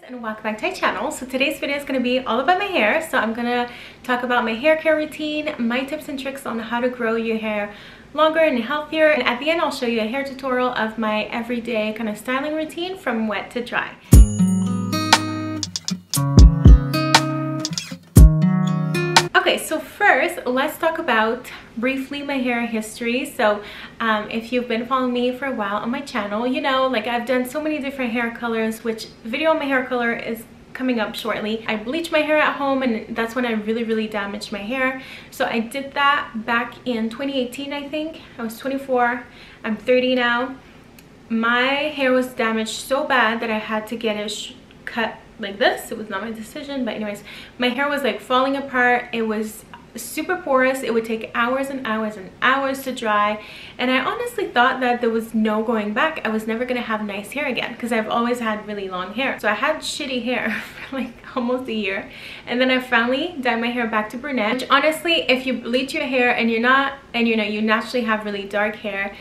and welcome back to my channel. So today's video is going to be all about my hair. So I'm going to talk about my hair care routine, my tips and tricks on how to grow your hair longer and healthier, and at the end I'll show you a hair tutorial of my everyday kind of styling routine from wet to dry. Okay, so first let's talk about briefly my hair history. So if you've been following me for a while on my channel, you know, like I've done so many different hair colors, which video on my hair color is coming up shortly. I bleached my hair at home, and that's when I really damaged my hair. So I did that back in 2018, I think. I was 24, I'm 30 now. My hair was damaged so bad that I had to get it cut like this. It was not my decision, but anyways, my hair was like falling apart. It was super porous. It would take hours and hours and hours to dry, and I honestly thought that there was no going back. I was never gonna have nice hair again because I've always had really long hair. So I had shitty hair for like almost a year, and then I finally dyed my hair back to brunette, which honestly, if you bleach your hair and you know you naturally have really dark hair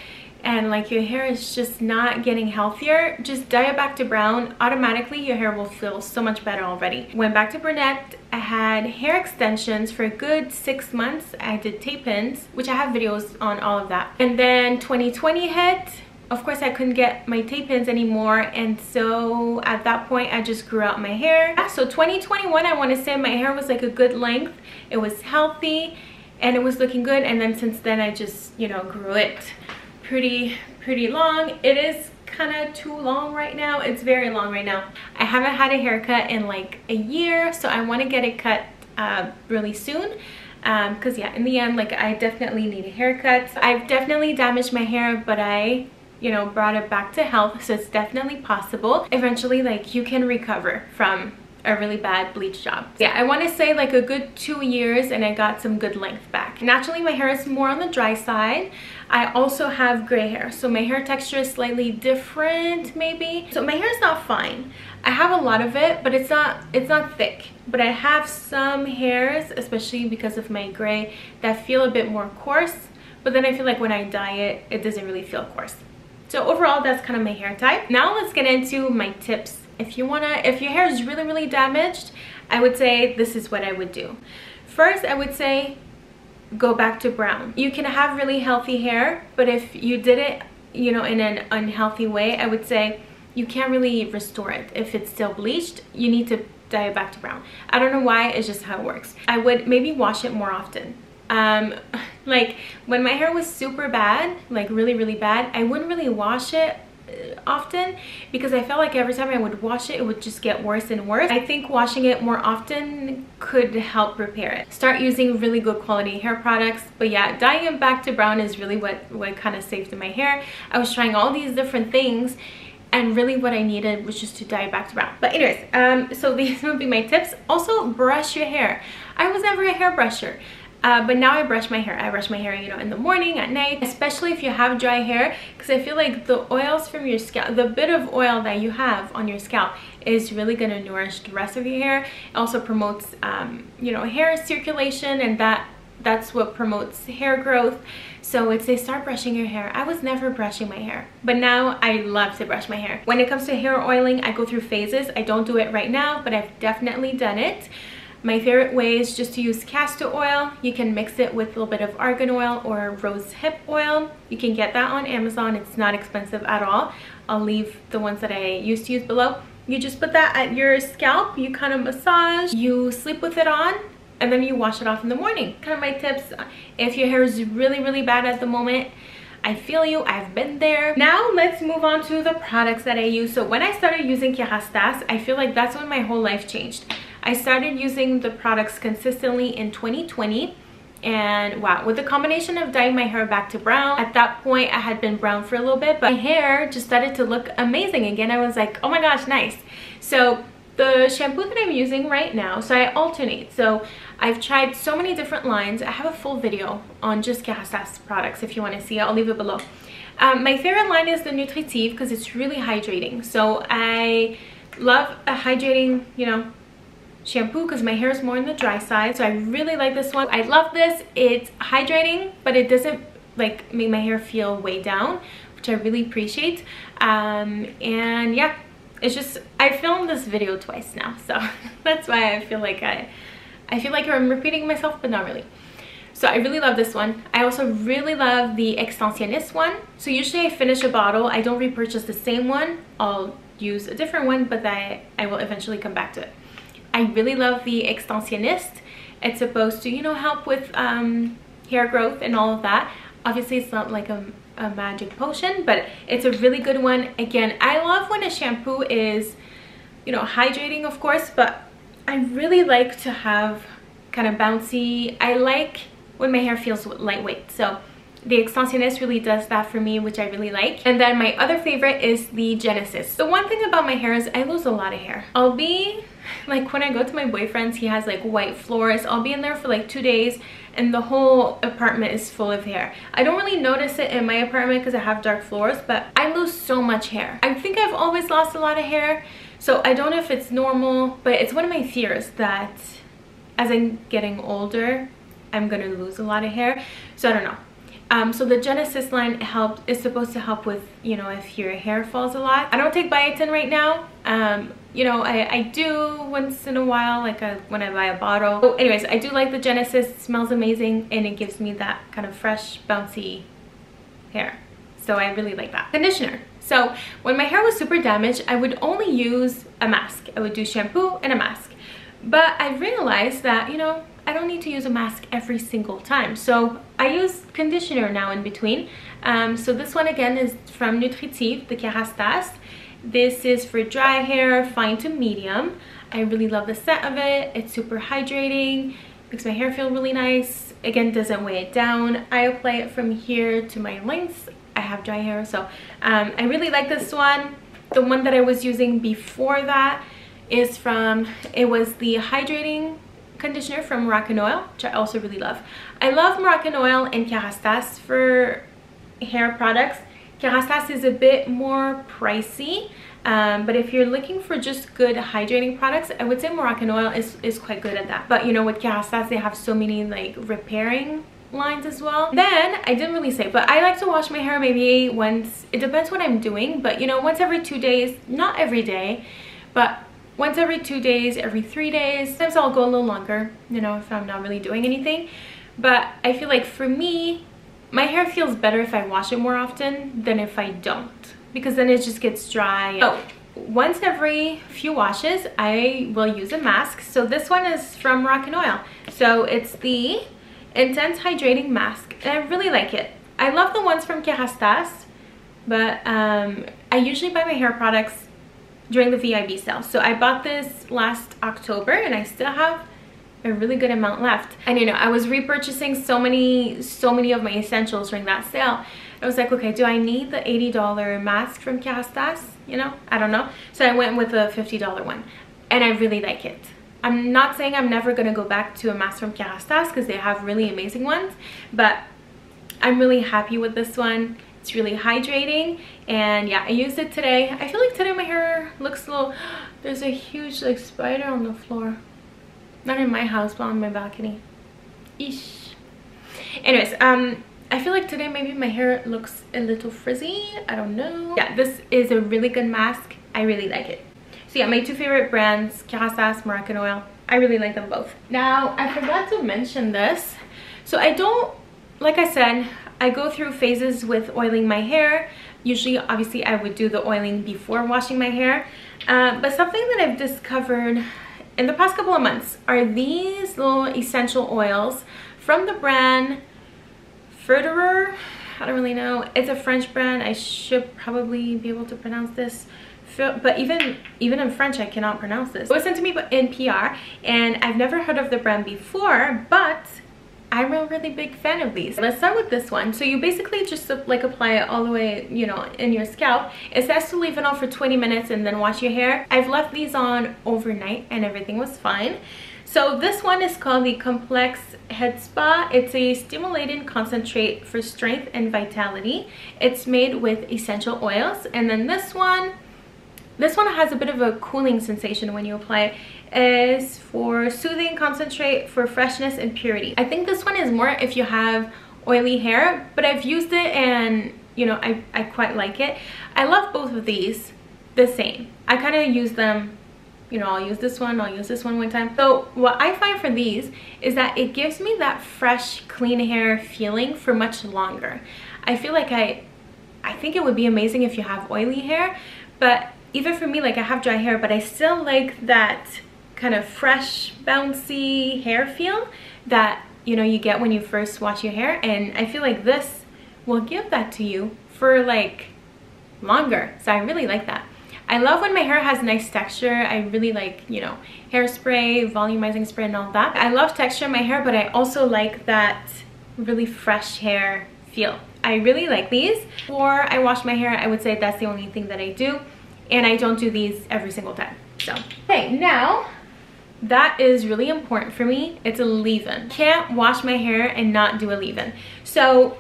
and like your hair is just not getting healthier, just dye it back to brown. Automatically your hair will feel so much better already. Went back to brunette. I had hair extensions for a good 6 months. I did tape-ins, which I have videos on all of that. And then 2020 hit. Of course I couldn't get my tape-ins anymore, and so at that point I just grew out my hair. Yeah, so 2021, I want to say my hair was like a good length. It was healthy and it was looking good, and then since then I just, you know, grew it pretty long. It is kind of too long right now. It's very long right now. I haven't had a haircut in like a year, so I want to get it cut really soon, because yeah, in the end, like, I definitely need a haircut. I've definitely damaged my hair, but I, you know, brought it back to health, so it's definitely possible. Eventually, like, you can recover from a really bad bleach job. Yeah, I want to say like a good 2 years, and I got some good length back. Naturally my hair is more on the dry side. I also have gray hair, so my hair texture is slightly different maybe. So my hair is not fine. I have a lot of it, but it's not thick. But I have some hairs, especially because of my gray, that feel a bit more coarse, but then I feel like when I dye it, it doesn't really feel coarse. So overall, that's kind of my hair type. Now let's get into my tips. If your hair is really damaged, I would say this is what I would do. First, I would say go back to brown. You can have really healthy hair, but if you did it, you know, in an unhealthy way, I would say you can't really restore it. If it's still bleached, you need to dye it back to brown. I don't know why, it's just how it works. I would maybe wash it more often. Like when my hair was super bad, like really bad, I wouldn't really wash it often because I felt like every time I would wash it, it would just get worse and worse. I think washing it more often could help repair it. Start using really good quality hair products. But yeah, dyeing it back to brown is really what kind of saved my hair. I was trying all these different things, and really what I needed was just to dye it back to brown. But anyways, so these would be my tips. Also, brush your hair. I was never a hair brusher. But now I brush my hair. I brush my hair, you know, in the morning, at night, especially if you have dry hair, because I feel like the oils from your scalp, the bit of oil that you have on your scalp is really going to nourish the rest of your hair. It also promotes, you know, hair circulation, and that's what promotes hair growth. So it's say start brushing your hair. I was never brushing my hair, but now I love to brush my hair. When it comes to hair oiling, I go through phases. I don't do it right now, but I've definitely done it. My favorite way is just to use castor oil. You can mix it with a little bit of argan oil or rose hip oil. You can get that on Amazon. It's not expensive at all. I'll leave the ones that I used to use below. You just put that at your scalp, you kind of massage, you sleep with it on, and then you wash it off in the morning. Kind of my tips. If your hair is really bad at the moment, I feel you, I've been there. Now let's move on to the products that I use. So when I started using Kerastase, I feel like that's when my whole life changed. I started using the products consistently in 2020, and wow, with the combination of dyeing my hair back to brown, at that point I had been brown for a little bit, but my hair just started to look amazing again. I was like, oh my gosh, nice. So the shampoo that I'm using right now, so I alternate. So I've tried so many different lines. I have a full video on just Kerastase products if you want to see it. I'll leave it below. My favorite line is the Nutritive because it's really hydrating. So I love a hydrating, you know, shampoo because my hair is more on the dry side, so I really like this one. I love this. It's hydrating, but it doesn't like make my hair feel way down, which I really appreciate. And yeah, it's just, I filmed this video twice now, so that's why I feel like I'm repeating myself, but not really. So I really love this one. I also really love the Extensioniste one. So usually I finish a bottle, I don't repurchase the same one. I'll use a different one, but I will eventually come back to it. I really love the Extensioniste. It's supposed to, you know, help with hair growth and all of that. Obviously it's not like a magic potion, but it's a really good one. Again, I love when a shampoo is, you know, hydrating, of course, but I really like to have kind of bouncy. I like when my hair feels lightweight, so the Extensioniste really does that for me, which I really like. And then my other favorite is the Genesis. The one thing about my hair is I lose a lot of hair. I'll be like, when I go to my boyfriend's, he has like white floors. I'll be in there for like 2 days and the whole apartment is full of hair. I don't really notice it in my apartment because I have dark floors, but I lose so much hair. I think I've always lost a lot of hair, so I don't know if it's normal, but it's one of my fears that as I'm getting older, I'm gonna lose a lot of hair. So I don't know. So the Genesis line is supposed to help with, you know, if your hair falls a lot. I don't take biotin right now. You know, I do once in a while, like when I buy a bottle. So anyways, I do like the Genesis. It smells amazing and it gives me that kind of fresh, bouncy hair. So I really like that. Conditioner. So when my hair was super damaged, I would only use a mask. I would do shampoo and a mask. But I realized that, you know, I don't need to use a mask every single time. So I use conditioner now in between. So this one again is from Nutritive, the Kerastase. This is for dry hair, fine to medium. I really love the scent of it. It's super hydrating, makes my hair feel really nice. Again, doesn't weigh it down. I apply it from here to my lengths. I have dry hair, so I really like this one. The one that I was using before that is it was the Hydrating Conditioner from Moroccanoil, which I also really love. I love Moroccanoil and Kerastase for hair products. Kerastase is a bit more pricey, but if you're looking for just good hydrating products, I would say Moroccanoil is quite good at that. But you know, with Kerastase they have so many like repairing lines as well. Then I didn't really say, but I like to wash my hair maybe once, it depends what I'm doing, but you know, once every 2 days, not every day, but once every 2 days, every 3 days. Sometimes I'll go a little longer, you know, if I'm not really doing anything. But I feel like for me, my hair feels better if I wash it more often than if I don't, because then it just gets dry. So once every few washes, I will use a mask. So this one is from Moroccanoil. So it's the Intense Hydrating Mask, and I really like it. I love the ones from Kerastase, but I usually buy my hair products during the VIB sale. So I bought this last October and I still have a really good amount left. And you know, I was repurchasing so many of my essentials during that sale. I was like, okay, do I need the $80 mask from Kerastase? You know, I don't know. So I went with a $50 one and I really like it. I'm not saying I'm never gonna go back to a mask from Kerastase because they have really amazing ones, but I'm really happy with this one. It's really hydrating, and yeah, I used it today. I feel like today my hair looks a little, there's a huge like spider on the floor. Not in my house, but on my balcony. Eesh. Anyways, I feel like today maybe my hair looks a little frizzy. I don't know. Yeah, this is a really good mask. I really like it. So yeah, my two favorite brands, Kerastase, Moroccanoil. I really like them both. Now, I forgot to mention this. So I don't, like I said, I go through phases with oiling my hair. Usually, obviously, I would do the oiling before washing my hair. But something that I've discovered in the past couple of months are these little essential oils from the brand Verderer. I don't really know. It's a French brand. I should probably be able to pronounce this. But even in French, I cannot pronounce this. It was sent to me in PR, and I've never heard of the brand before, but I'm a really big fan of these. Let's start with this one. So you basically just like apply it all the way, you know, in your scalp. It says to leave it on for 20 minutes and then wash your hair. I've left these on overnight and everything was fine. So this one is called the Complex Head Spa. It's a stimulating concentrate for strength and vitality. It's made with essential oils. And then this one has a bit of a cooling sensation when you apply it. Is for soothing concentrate for freshness and purity. I think this one is more if you have oily hair, but I've used it and you know, I quite like it. I love both of these. the same. I kind of use them, you know, I'll use this one one time. So what I find for these is that it gives me that fresh, clean hair feeling for much longer. I feel like I think it would be amazing if you have oily hair, but even for me, like I have dry hair, but I still like that kind of fresh, bouncy hair feel that, you know, you get when you first wash your hair. And I feel like this will give that to you for like longer. So I really like that. I love when my hair has nice texture. I really like, you know, hairspray, volumizing spray and all that. I love texture in my hair, but I also like that really fresh hair feel. I really like these. Before I wash my hair, I would say that's the only thing that I do. And I don't do these every single time. So, okay, now that is really important for me. It's a leave-in. Can't wash my hair and not do a leave-in. So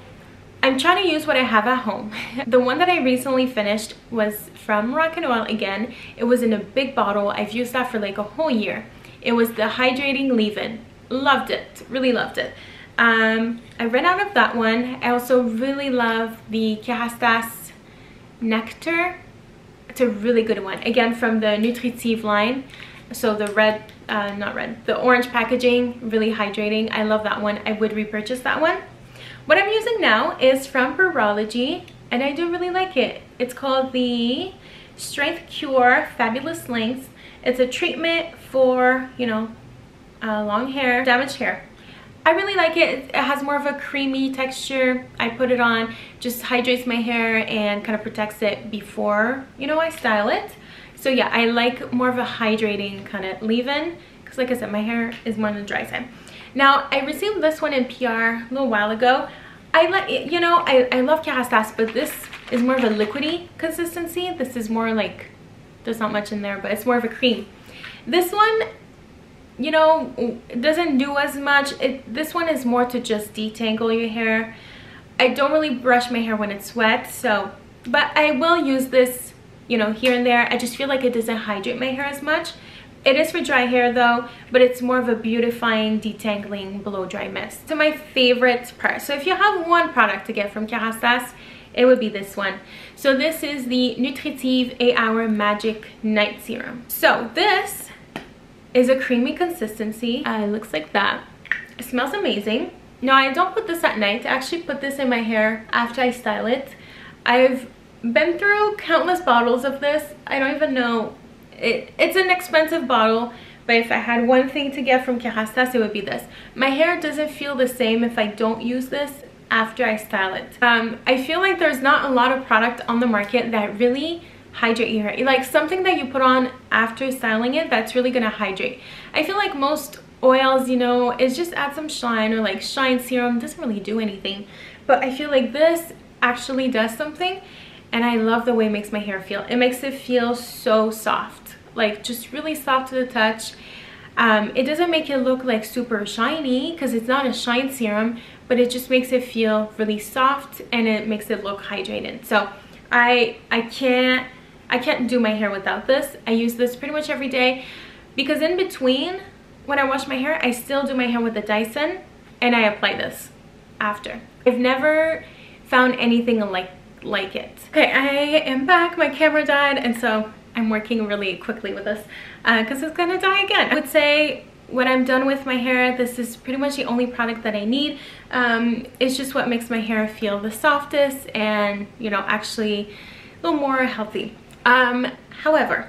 I'm trying to use what I have at home. The one that I recently finished was from Moroccanoil again. It was in a big bottle. I've used that for like a whole year. It was the Hydrating Leave-In. Loved it. Really loved it. I ran out of that one. I also really love the Kerastase Nectar. It's a really good one. Again, from the Nutritive line. So the the orange packaging, really hydrating. I love that one. I would repurchase that one. What I'm using now is from Perology, and I do really like it. It's called the Strength Cure Fabulous Lengths. It's a treatment for, you know, long hair, damaged hair. I really like it. It has more of a creamy texture. I put it on, just hydrates my hair and kind of protects it before, you know, I style it. So yeah, I like more of a hydrating kind of leave-in, because like I said, my hair is more on the dry side. Now, I received this one in PR a little while ago. I like, you know, I love Kerastase, but this is more of a liquidy consistency. This is more like, there's not much in there, but it's more of a cream. This one, you know, it doesn't do as much. This one is more to just detangle your hair. I don't really brush my hair when it's wet, so, but I will use this, you know, here and there. I just feel like it doesn't hydrate my hair as much. It is for dry hair though, but it's more of a beautifying, detangling, blow dry mist. So my favorite part. So if you have one product to get from Kerastase, it would be this one. So this is the Nutritive 8-Hour Magic Night Serum. So this is a creamy consistency. It looks like that. It smells amazing. Now, I don't put this at night. I actually put this in my hair after I style it. I've been through countless bottles of this. I don't even know. It's an expensive bottle, but if I had one thing to get from Kerastase, it would be this. My hair doesn't feel the same if I don't use this after I style it. I feel like there's not a lot of product on the market that really hydrate your hair. Like something that you put on after styling it that's really gonna hydrate. I feel like most oils, you know, it's just add some shine, or like shine serum doesn't really do anything. But I feel like this actually does something, and I love the way it makes my hair feel. It makes it feel so soft, like just really soft to the touch. It doesn't make it look like super shiny because it's not a shine serum, but it just makes it feel really soft and it makes it look hydrated. So I can't do my hair without this. I use this pretty much every day because in between when I wash my hair, I still do my hair with the Dyson and I apply this after. I've never found anything like it. Okay, I am back. My camera died, and so I'm working really quickly with this because it's gonna die again. I would say when I'm done with my hair, this is pretty much the only product that I need. It's just what makes my hair feel the softest and, you know, actually a little more healthy. However,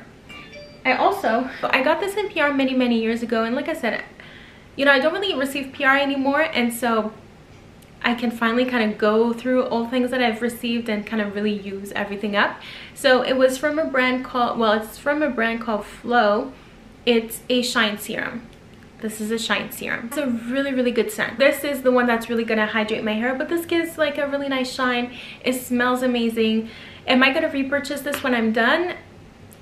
I got this in PR many years ago, and like I said, you know, I don't really receive PR anymore, and so I can finally kind of go through all things that I've received and kind of really use everything up. So it was from a brand called, well, it's from a brand called Flow. It's a shine serum. This is a shine serum. It's a really good scent. This is the one that's really gonna hydrate my hair, but this gives like a really nice shine. It smells amazing. Am I gonna repurchase this when I'm done?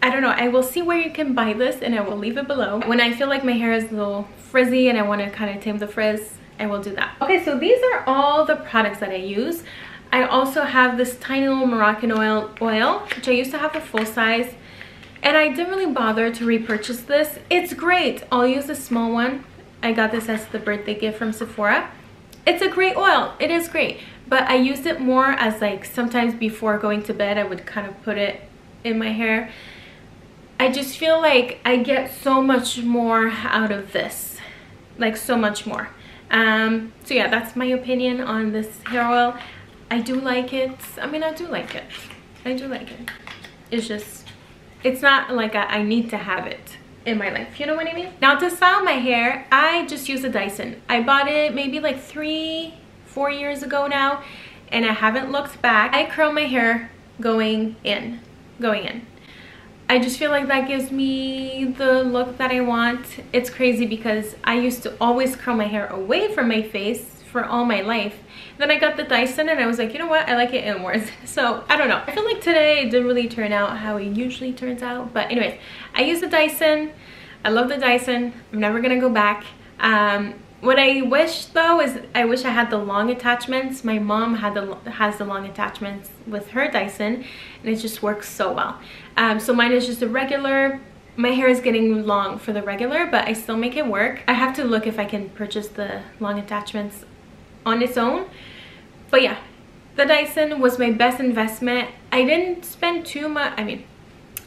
I don't know. I will see where you can buy this, and I will leave it below. When I feel like my hair is a little frizzy and I want to kind of tame the frizz, I will do that. Okay, so these are all the products that I use. I also have this tiny little Moroccanoil oil, which I used to have the full size, and I didn't really bother to repurchase this. It's great. I'll use the small one. I got this as the birthday gift from Sephora. It's a great oil. It is great, but I used it more as like sometimes before going to bed, I would kind of put it in my hair. I just feel like I get so much more out of this, like so much more. So yeah, that's my opinion on this hair oil. I do like it. I mean, I do like it. I do like it. It's just, it's not like I need to have it in my life, you know what I mean? Now to style my hair, I just use a Dyson. I bought it maybe like 3-4 years ago now, and I haven't looked back. I curl my hair going in. I just feel like that gives me the look that I want. It's crazy because I used to always curl my hair away from my face for all my life. Then I got the Dyson and I was like, you know what, I like it inwards. So I don't know, I feel like today it didn't really turn out how it usually turns out. But anyways, I use the Dyson. I love the Dyson. I'm never gonna go back. What I wish though is I wish I had the long attachments. My mom has the long attachments with her Dyson, and it just works so well. So mine is just a regular. My hair is getting long for the regular, but I still make it work. I have to look if I can purchase the long attachments on its own. But yeah, the Dyson was my best investment. I didn't spend too much. I mean,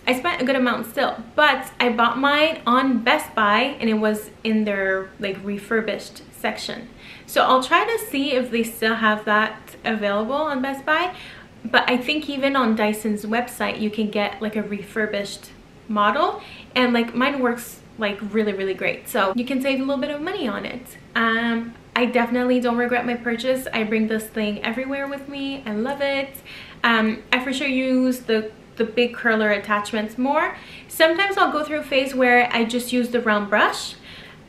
I spent a good amount still, but I bought mine on Best Buy and it was in their like refurbished section. So I'll try to see if they still have that available on Best Buy. But I think even on Dyson's website, you can get like a refurbished model, and like mine works like really great. So you can save a little bit of money on it. I definitely don't regret my purchase. I bring this thing everywhere with me. I love it. I for sure use the big curler attachments more. Sometimes I'll go through a phase where I just use the round brush,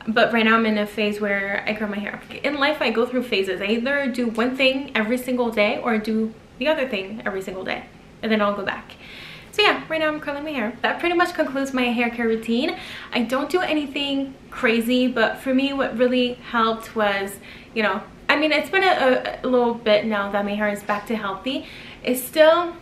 but right now I'm in a phase where I curl my hair. In life, I go through phases. I either do one thing every single day or do the other thing every single day, and then I'll go back. So yeah, right now I'm curling my hair. That pretty much concludes my hair care routine. I don't do anything crazy, but for me what really helped was, you know, I mean, it's been a little bit now that my hair is back to healthy. It's still,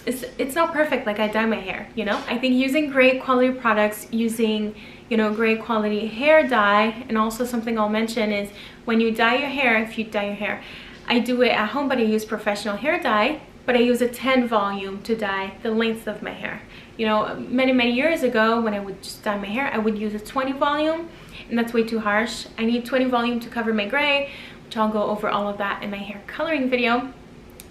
it's not perfect like I dye my hair, you know? I think using great quality products, using, you know, great quality hair dye, and also something I'll mention is when you dye your hair, if you dye your hair, I do it at home, but I use professional hair dye, but I use a 10 volume to dye the length of my hair. You know, many years ago when I would just dye my hair, I would use a 20 volume, and that's way too harsh. I need 20 volume to cover my gray, which I'll go over all of that in my hair coloring video.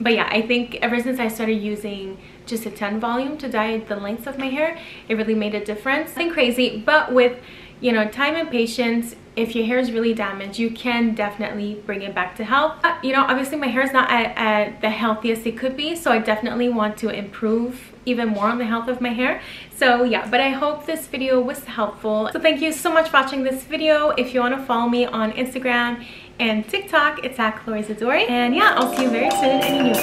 But yeah, I think ever since I started using just a 10 volume to dye the length of my hair, it really made a difference. Nothing crazy, but with, you know, time and patience, if your hair is really damaged, you can definitely bring it back to health. You know, obviously my hair is not at the healthiest it could be, so I definitely want to improve even more on the health of my hair. So yeah, but I hope this video was helpful. So thank you so much for watching this video. If you want to follow me on Instagram and TikTok, it's at Zadori. And yeah, I'll see you very soon in a new